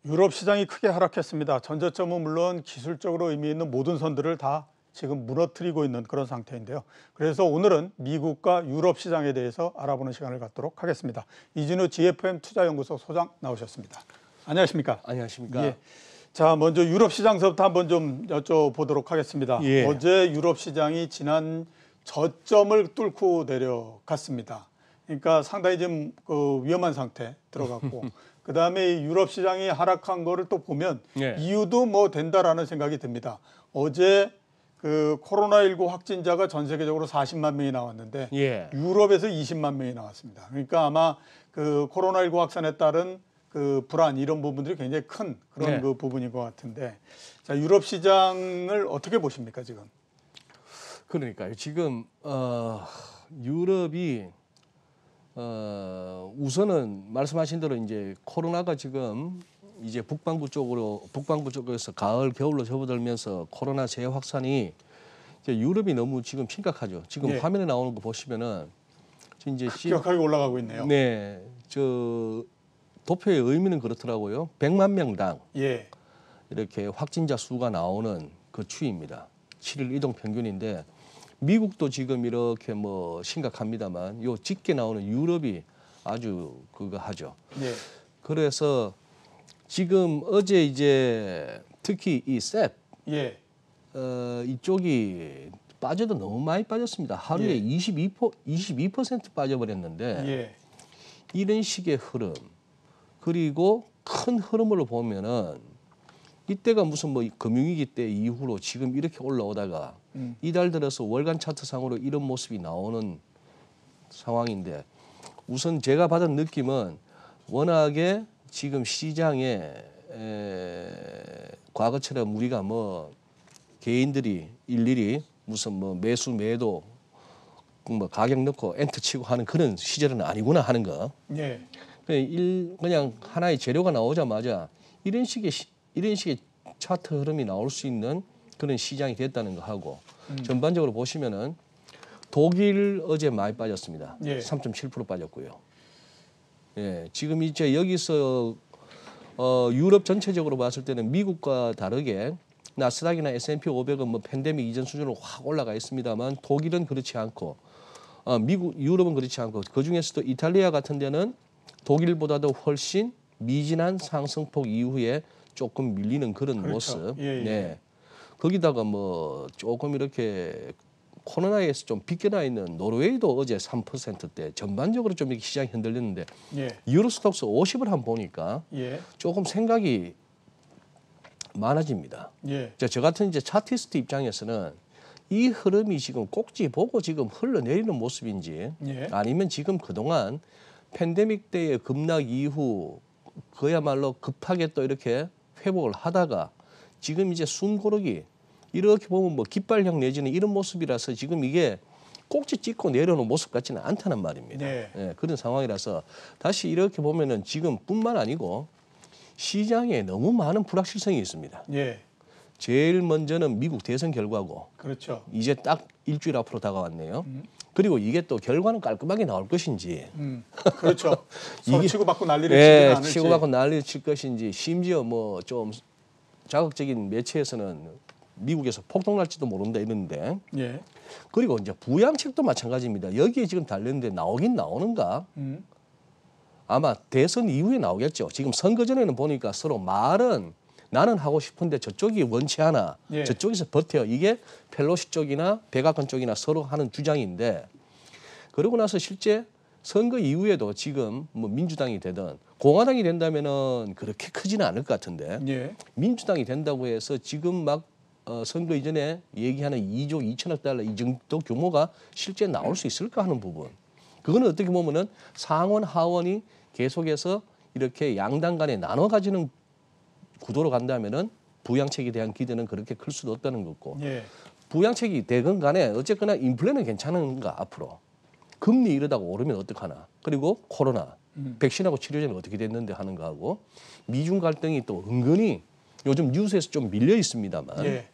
유럽 시장이 크게 하락했습니다. 전저점은 물론 기술적으로 의미 있는 모든 선들을 다 지금 무너뜨리고 있는 그런 상태인데요. 그래서 오늘은 미국과 유럽 시장에 대해서 알아보는 시간을 갖도록 하겠습니다. 이진우 GFM 투자연구소 소장 나오셨습니다. 안녕하십니까? 안녕하십니까? 예. 자, 먼저 유럽 시장서부터 한번 좀 여쭤보도록 하겠습니다. 예. 어제 유럽 시장이 지난 저점을 뚫고 내려갔습니다. 그러니까 상당히 좀 위험한 상태 들어갔고 그다음에 유럽 시장이 하락한 거를 또 보면 예. 이유도 뭐 된다라는 생각이 듭니다. 어제 그 코로나19 확진자가 전 세계적으로 40만 명이 나왔는데 예. 유럽에서 20만 명이 나왔습니다. 그러니까 아마 그 코로나19 확산에 따른 그 불안 이런 부분들이 굉장히 큰 그런 네. 그 부분인 것 같은데 자, 유럽 시장을 어떻게 보십니까 지금? 그러니까요. 지금 유럽이 우선은 말씀하신 대로 이제 코로나가 지금 이제 북반구 쪽에서 가을 겨울로 접어들면서 코로나 재확산이 이제 유럽이 너무 지금 심각하죠. 지금 예. 화면에 나오는 거 보시면은 이제 급격하게 올라가고 있네요. 네, 저 도표의 의미는 그렇더라고요. 100만 명당 예. 이렇게 확진자 수가 나오는 그 추이입니다. 7일 이동 평균인데 미국도 지금 이렇게 뭐 심각합니다만 요 짙게 나오는 유럽이 아주 그거 하죠. 예. 그래서 지금 어제 이제 특히 이 셋 예. 이쪽이 빠져도 너무 많이 빠졌습니다. 하루에 예. 22% 빠져버렸는데 예. 이런 식의 흐름 그리고 큰 흐름으로 보면은 이때가 무슨 뭐 금융위기 때 이후로 지금 이렇게 올라오다가 이달 들어서 월간 차트상으로 이런 모습이 나오는 상황인데 우선 제가 받은 느낌은 워낙에 지금 시장에 과거처럼 우리가 뭐 개인들이 일일이 무슨 뭐 매수 매도 뭐 가격 넣고 엔터 치고 하는 그런 시절은 아니구나 하는 거. 예. 그냥 하나의 재료가 나오자마자 이런 식의 차트 흐름이 나올 수 있는 그런 시장이 됐다는 거 하고 전반적으로 보시면은 독일 어제 많이 빠졌습니다. 예. 3.7% 빠졌고요. 예, 지금 이제 여기서 유럽 전체적으로 봤을 때는 미국과 다르게 나스닥이나 S&P 500은 뭐 팬데믹 이전 수준으로 확 올라가 있습니다만 독일은 그렇지 않고 유럽은 그렇지 않고 그 중에서도 이탈리아 같은 데는 독일보다도 훨씬 미진한 상승폭 이후에 조금 밀리는 그런 그렇죠. 모습. 예, 예. 네. 거기다가 뭐 조금 이렇게 코로나에서 좀 빗겨나 있는 노르웨이도 어제 3%대 전반적으로 좀 이렇게 시장이 흔들렸는데 예. 유로스톡스 50을 한번 보니까 예. 조금 생각이 많아집니다. 예. 저 같은 이제 차티스트 입장에서는 이 흐름이 지금 꼭지 보고 지금 흘러내리는 모습인지 예. 아니면 지금 그동안 팬데믹 때의 급락 이후 그야말로 급하게 또 이렇게 회복을 하다가 지금 이제 숨 고르기 이렇게 보면 뭐 깃발형 내지는 이런 모습이라서 지금 이게 꼭지 찍고 내려오는 모습 같지는 않다는 말입니다. 네. 예, 그런 상황이라서 다시 이렇게 보면은 지금뿐만 아니고 시장에 너무 많은 불확실성이 있습니다. 예. 제일 먼저는 미국 대선 결과고 그렇죠. 이제 딱 일주일 앞으로 다가왔네요. 그리고 이게 또 결과는 깔끔하게 나올 것인지 그렇죠. 서로 이게- 치고받고 난리를 예, 치지는 않을지. 치고받고 난리를 칠 것인지 심지어 뭐 좀 자극적인 매체에서는 미국에서 폭동날지도 모른다 이러는데 예. 그리고 이제 부양책도 마찬가지입니다. 여기에 지금 달렸는데 나오긴 나오는가? 아마 대선 이후에 나오겠죠. 지금 선거 전에는 보니까 서로 말은 나는 하고 싶은데 저쪽이 원치 않아. 예. 저쪽에서 버텨. 이게 펠로시 쪽이나 백악관 쪽이나 서로 하는 주장인데 그러고 나서 실제 선거 이후에도 지금 뭐 민주당이 되든 공화당이 된다면은 그렇게 크지는 않을 것 같은데 예. 민주당이 된다고 해서 지금 막 선거 이전에 얘기하는 2조 2천억 달러 이 정도 규모가 실제 나올 수 있을까 하는 부분. 그거는 어떻게 보면은 상원 하원이 계속해서 이렇게 양당 간에 나눠 가지는 구도로 간다면은 부양책에 대한 기대는 그렇게 클 수도 없다는 거고. 예. 부양책이 되건 간에 어쨌거나 인플레는 괜찮은가 앞으로. 금리 이러다가 오르면 어떡하나. 그리고 코로나. 백신하고 치료제는 어떻게 됐는데 하는 거하고 미중 갈등이 또 은근히 요즘 뉴스에서 좀 밀려 있습니다만 예.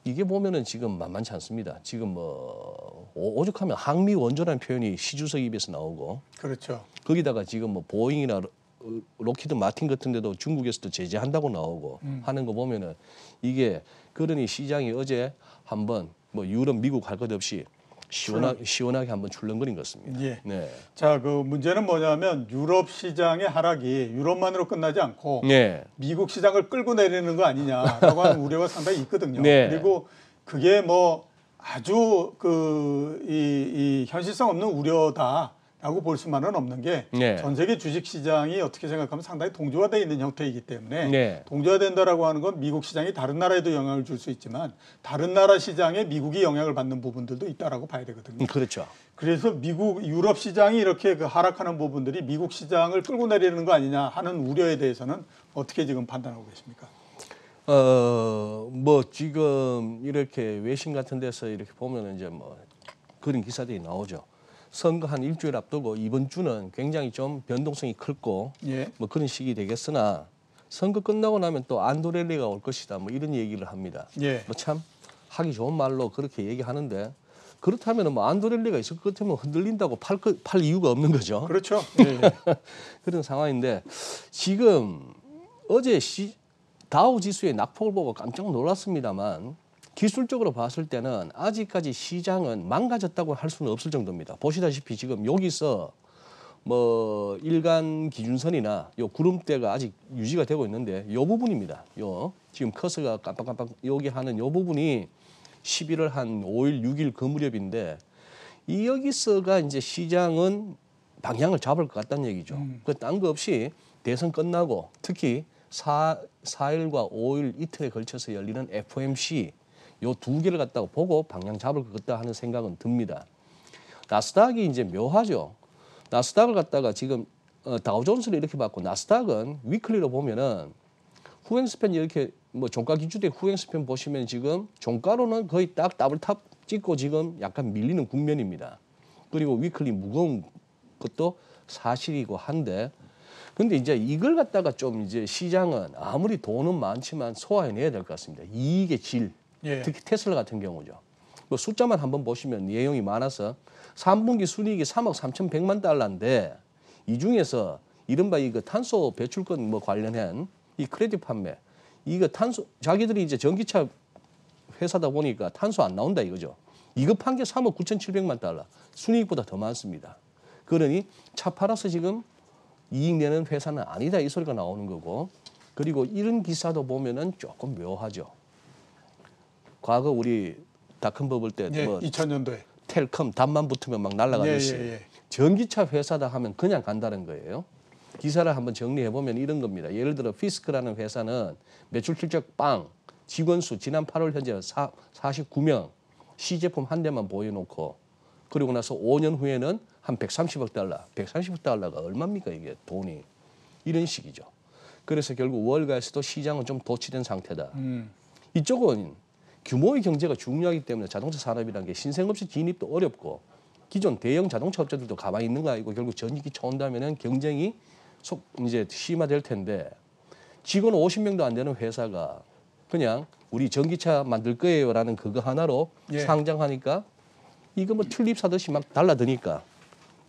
이게 보면은 지금 만만치 않습니다. 지금 뭐 오죽하면 항미 원조라는 표현이 시주석 입에서 나오고 그렇죠. 거기다가 지금 뭐 보잉이나 록히드 마틴 같은 데도 중국에서도 제재한다고 나오고 하는 거 보면은 이게 그러니 시장이 어제 한번 뭐 유럽, 미국 할 것 없이 시원하게 한번 출렁거린 것 같습니다. 예. 네. 자, 그 문제는 뭐냐면 유럽 시장의 하락이 유럽만으로 끝나지 않고 네. 미국 시장을 끌고 내리는 거 아니냐라고 하는 우려가 상당히 있거든요. 네. 그리고 그게 뭐 아주 이 현실성 없는 우려다라고 볼 수만은 없는 게 전 네. 세계 주식 시장이 어떻게 생각하면 상당히 동조화되어 있는 형태이기 때문에 네. 동조화된다라고 하는 건 미국 시장이 다른 나라에도 영향을 줄 수 있지만 다른 나라 시장에 미국이 영향을 받는 부분들도 있다라고 봐야 되거든요. 그렇죠. 그래서 유럽 시장이 이렇게 그 하락하는 부분들이 미국 시장을 끌고 내리는 거 아니냐 하는 우려에 대해서는 어떻게 지금 판단하고 계십니까? 뭐 지금 이렇게 외신 같은 데서 이렇게 보면은 이제 뭐 그런 기사들이 나오죠. 선거 한 일주일 앞두고 이번 주는 굉장히 좀 변동성이 크고 예. 뭐 그런 시기 되겠으나 선거 끝나고 나면 또 안도랠리가 올 것이다. 뭐 이런 얘기를 합니다. 예. 뭐 참 하기 좋은 말로 그렇게 얘기하는데 그렇다면 뭐 안도랠리가 있을 것 같으면 흔들린다고 팔 이유가 없는 거죠. 그렇죠. 예. 그런 상황인데 지금 어제 다우 지수의 낙폭을 보고 깜짝 놀랐습니다만 기술적으로 봤을 때는 아직까지 시장은 망가졌다고 할 수는 없을 정도입니다. 보시다시피 지금 여기서 뭐 일간 기준선이나 요 구름대가 아직 유지가 되고 있는데 요 부분입니다. 요 지금 커서가 깜빡깜빡 여기 하는 요 부분이 11월 한 5일, 6일 그 무렵인데 이 여기서가 이제 시장은 방향을 잡을 것 같다는 얘기죠. 그 딴 거 없이 대선 끝나고 특히 4일과 5일 이틀에 걸쳐서 열리는 FOMC 요 두 개를 갖다가 보고 방향 잡을 것 같다 하는 생각은 듭니다. 나스닥이 이제 묘하죠. 나스닥을 갖다가 지금 다우존스를 이렇게 봤고 나스닥은 위클리로 보면은 후행 스팬 이렇게 뭐 종가 기준의 후행 스팬 보시면 지금 종가로는 거의 딱 더블탑 찍고 지금 약간 밀리는 국면입니다. 그리고 위클리 무거운 것도 사실이고 한데 근데 이제 이걸 갖다가 좀 이제 시장은 아무리 돈은 많지만 소화해내야 될 것 같습니다. 이익의 질, 예. 특히 테슬라 같은 경우죠. 뭐 숫자만 한번 보시면 내용이 많아서 3분기 순이익이 3억 3,100만 달러인데 이 중에서 이른바 이거 탄소 배출권 뭐 관련한 이 크레딧 판매 이거 탄소 자기들이 이제 전기차 회사다 보니까 탄소 안 나온다 이거죠. 이거 판 게 3억 9,700만 달러 순이익보다 더 많습니다. 그러니 차 팔아서 지금 이익 내는 회사는 아니다 이 소리가 나오는 거고 그리고 이런 기사도 보면은 조금 묘하죠. 과거 우리 닷컴 버블 때 예. 뭐 2000년도에 텔컴 답만 붙으면 막 날아가듯이 예. 전기차 회사다 하면 그냥 간다는 거예요. 기사를 한번 정리해 보면 이런 겁니다. 예를 들어 피스크라는 회사는 매출 실적 빵, 직원 수 지난 8월 현재 49명, 시제품 한 대만 보여놓고 그리고 나서 5년 후에는 한 130억 달러, 130억 달러가 얼마입니까 이게 돈이 이런 식이죠. 그래서 결국 월가에서도 시장은 좀 도취된 상태다. 이쪽은 규모의 경제가 중요하기 때문에 자동차 산업이라는 게 신생업체 진입도 어렵고 기존 대형 자동차 업체들도 가만히 있는 거 아니고 결국 전기기 쳐온다면은 경쟁이 이제 심화될 텐데 직원 50명도 안 되는 회사가 그냥 우리 전기차 만들 거예요라는 그거 하나로 예. 상장하니까 이거 뭐 튤립 사듯이 막 달라드니까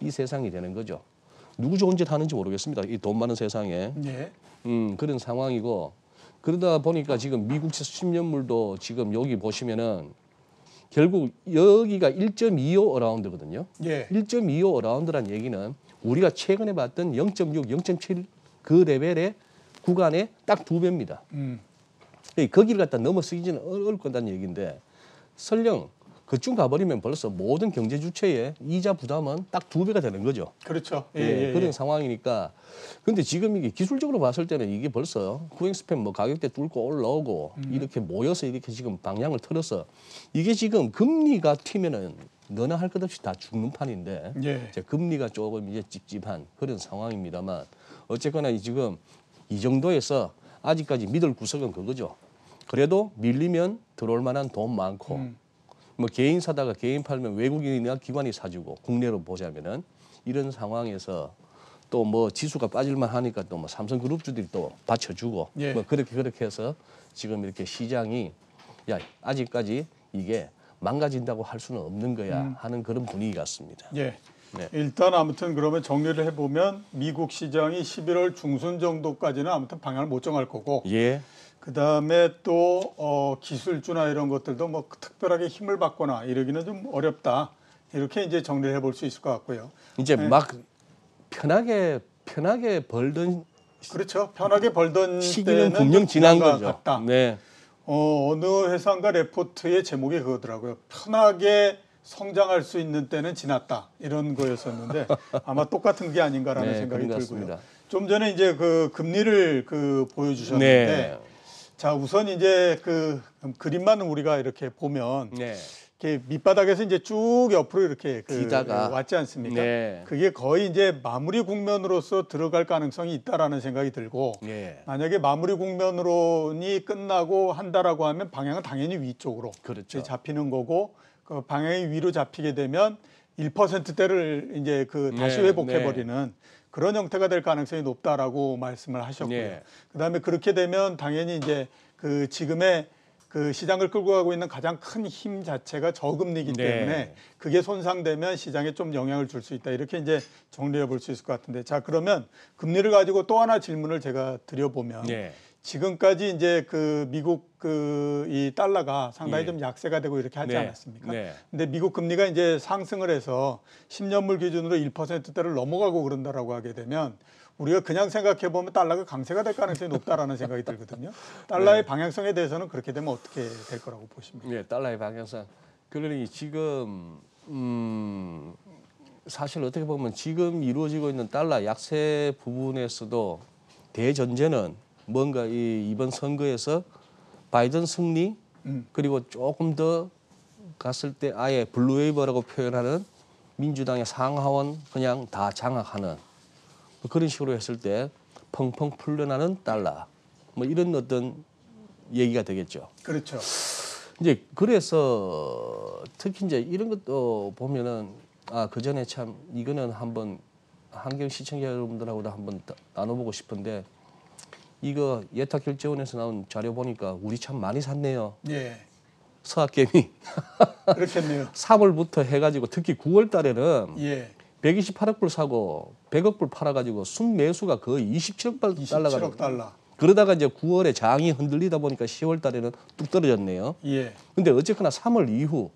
이 세상이 되는 거죠. 누구 좋은 짓 하는지 모르겠습니다. 이 돈 많은 세상에. 예. 그런 상황이고 그러다 보니까 지금 미국 10년물도 지금 여기 보시면은 결국 여기가 1.25 어라운드거든요. 예. 1.25 어라운드란 얘기는 우리가 최근에 봤던 0.6, 0.7 그 레벨의 구간에 딱 2배입니다. 거기를 갖다 넘어서기는 어려울 거다는 얘기인데 설령 그쯤 가버리면 벌써 모든 경제 주체의 이자 부담은 딱 2배가 되는 거죠. 그렇죠. 그런 상황이니까. 근데 지금 이게 기술적으로 봤을 때는 이게 벌써 후행 스팸 뭐 가격대 뚫고 올라오고 이렇게 모여서 이렇게 지금 방향을 틀어서 이게 지금 금리가 튀면은 너나 할 것 없이 다 죽는 판인데 예. 이제 금리가 조금 이제 찝찝한 그런 상황입니다만 어쨌거나 지금 이 정도에서 아직까지 믿을 구석은 그거죠. 그래도 밀리면 들어올 만한 돈 많고 뭐 개인 사다가 개인 팔면 외국인이나 기관이 사주고 국내로 보자면은 이런 상황에서 또 뭐 지수가 빠질만 하니까 또 뭐 삼성그룹주들이 또 받쳐주고 예. 뭐 그렇게 해서 지금 이렇게 시장이 야 아직까지 이게 망가진다고 할 수는 없는 거야 하는 그런 분위기 같습니다. 예. 네. 일단 아무튼 그러면 정리를 해보면 미국 시장이 11월 중순 정도까지는 아무튼 방향을 못 정할 거고 예. 그다음에 또 기술주나 이런 것들도 뭐 특별하게 힘을 받거나 이러기는 좀 어렵다. 이렇게 이제 정리를 해볼 수 있을 것 같고요. 이제 네. 막 편하게 벌던 그렇죠. 편하게 벌던 시기는 때는 분명 좀 지난 지난 것 거죠. 같다. 네. 어느 회사인가 레포트의 제목이 그거더라고요. 편하게 성장할 수 있는 때는 지났다. 이런 거였었는데 아마 똑같은 게 아닌가라는 네, 생각이 그런 것 들고요. 같습니다. 좀 전에 이제 그 금리를 보여주셨는데 네. 자, 우선 이제 그 그림만 우리가 이렇게 보면 네. 이렇게 밑바닥에서 이제 쭉 옆으로 이렇게 기다가 왔지 않습니까? 네. 그게 거의 이제 마무리 국면으로서 들어갈 가능성이 있다라는 생각이 들고 네. 만약에 마무리 국면으로니 끝나고 한다라고 하면 방향은 당연히 위쪽으로 그렇죠. 잡히는 거고 그 방향이 위로 잡히게 되면 1%대를 이제 그 다시 네, 회복해 버리는 그런 형태가 될 가능성이 높다라고 말씀을 하셨고요. 네. 그다음에 그렇게 되면 당연히 이제 그 지금의 그 시장을 끌고 가고 있는 가장 큰 힘 자체가 저금리이기 네. 때문에 그게 손상되면 시장에 좀 영향을 줄 수 있다. 이렇게 이제 정리해 볼 수 있을 것 같은데 자, 그러면 금리를 가지고 또 하나 질문을 제가 드려보면 네. 지금까지 이제 그 미국 그 이 달러가 상당히 예. 좀 약세가 되고 이렇게 하지 네. 않았습니까? 네. 근데 미국 금리가 이제 상승을 해서 10년물 기준으로 1%대를 넘어가고 그런다라고 하게 되면 우리가 그냥 생각해 보면 달러가 강세가 될 가능성이 높다라는 생각이 들거든요. 달러의 방향성에 대해서는 그렇게 되면 어떻게 될 거라고 보십니까? 네, 달러의 방향성. 그러니 지금 사실 어떻게 보면 지금 이루어지고 있는 달러 약세 부분에서도 대전제는 뭔가 이번 선거에서 바이든 승리 그리고 조금 더 갔을 때 아예 블루웨이버라고 표현하는 민주당의 상하원 그냥 다 장악하는 뭐 그런 식으로 했을 때 펑펑 풀려나는 달러 뭐 이런 어떤 얘기가 되겠죠. 그렇죠. 이제 그래서 특히 이제 이런 것도 보면은 그 전에 참 이거는 한번 한경 시청자 여러분들하고도 한번 나눠보고 싶은데 이거 예탁결제원에서 나온 자료 보니까 우리 참 많이 샀네요. 예, 서학개미 그렇겠네요. 3월부터 해가지고 특히 9월 달에는 예, 128억 불 사고 100억 불 팔아가지고 순매수가 거의 27억 달러가 27억 달러. 그러다가 이제 9월에 장이 흔들리다 보니까 10월 달에는 뚝 떨어졌네요. 예, 근데 어쨌거나 3월 이후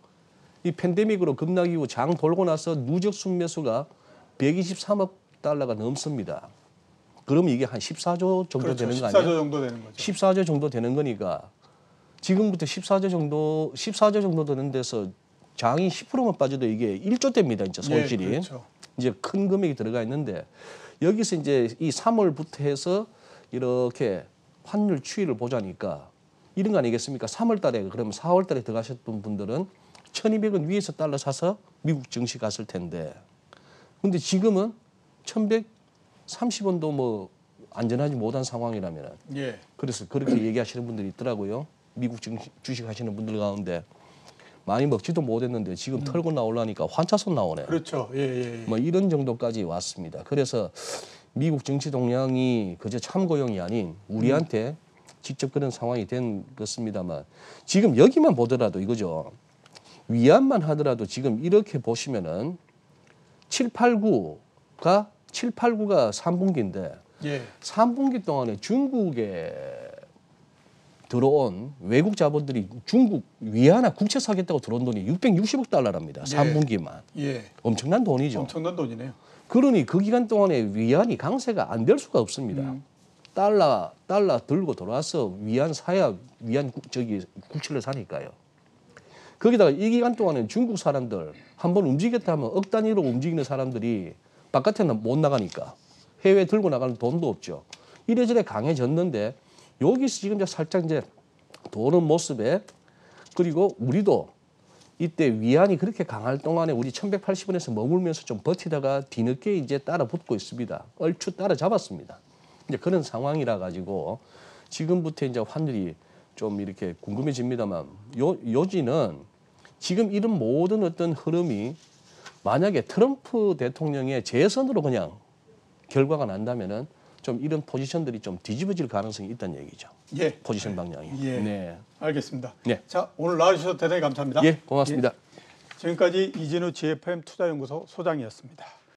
이 팬데믹으로 급락 이후 장 돌고 나서 누적 순매수가 123억 달러가 넘습니다. 그러면 이게 한 14조 정도 그렇죠. 되는 거 14조 아니에요? 정도 되는 거죠. 14조 정도 되는 거니까 지금부터 14조 정도 되는 데서 장이 10%만 빠져도 이게 1조 대입니다. 진짜 손실이. 예, 그렇죠. 이제 큰 금액이 들어가 있는데 여기서 이제 이 3월부터 해서 이렇게 환율 추이를 보자니까 이런 거 아니겠습니까? 3월 달에 그러면 4월 달에 들어가셨던 분들은 1,200원 위에서 달러 사서 미국 증시 갔을 텐데 근데 지금은 1,130원도 뭐 안전하지 못한 상황이라면 예, 그래서 그렇게 얘기하시는 분들이 있더라고요. 미국 주식 하시는 분들 가운데 많이 먹지도 못했는데 지금 털고 나오려니까 환차손 나오네. 그렇죠. 예, 예, 예. 뭐 이런 정도까지 왔습니다. 그래서 미국 정치 동향이 그저 참고용이 아닌 우리한테 직접 그런 상황이 된 것입니다만 지금 여기만 보더라도 이거죠. 위안만 하더라도 지금 이렇게 보시면은 7, 8구가 3분기인데 예, 3분기 동안에 중국에 들어온 외국 자본들이 중국 위안화 국채 사겠다고 들어온 돈이 660억 달러랍니다. 3분기만. 예. 엄청난 돈이죠. 엄청난 돈이네요. 그러니 그 기간 동안에 위안이 강세가 안 될 수가 없습니다. 달러 들고 돌아와서 위안 사야 국채를 사니까요. 거기다가 이 기간 동안에 중국 사람들 한번 움직였다 하면 억 단위로 움직이는 사람들이 바깥에는 못 나가니까 해외 들고 나가는 돈도 없죠. 이래저래 강해졌는데 여기서 지금 이제 살짝 이제 도는 모습에 그리고 우리도 이때 위안이 그렇게 강할 동안에 우리 1,180원에서 머물면서 좀 버티다가 뒤늦게 이제 따라 붙고 있습니다. 얼추 따라 잡았습니다. 이제 그런 상황이라 가지고 지금부터 이제 환율이 좀 이렇게 궁금해집니다만 요지는 지금 이런 모든 어떤 흐름이 만약에 트럼프 대통령의 재선으로 그냥 결과가 난다면은 좀 이런 포지션들이 좀 뒤집어질 가능성이 있다는 얘기죠. 예. 포지션 방향이. 예. 네. 알겠습니다. 네. 자, 오늘 나와주셔서 대단히 감사합니다. 예, 고맙습니다. 지금까지 이진우 GFM 투자연구소 소장이었습니다.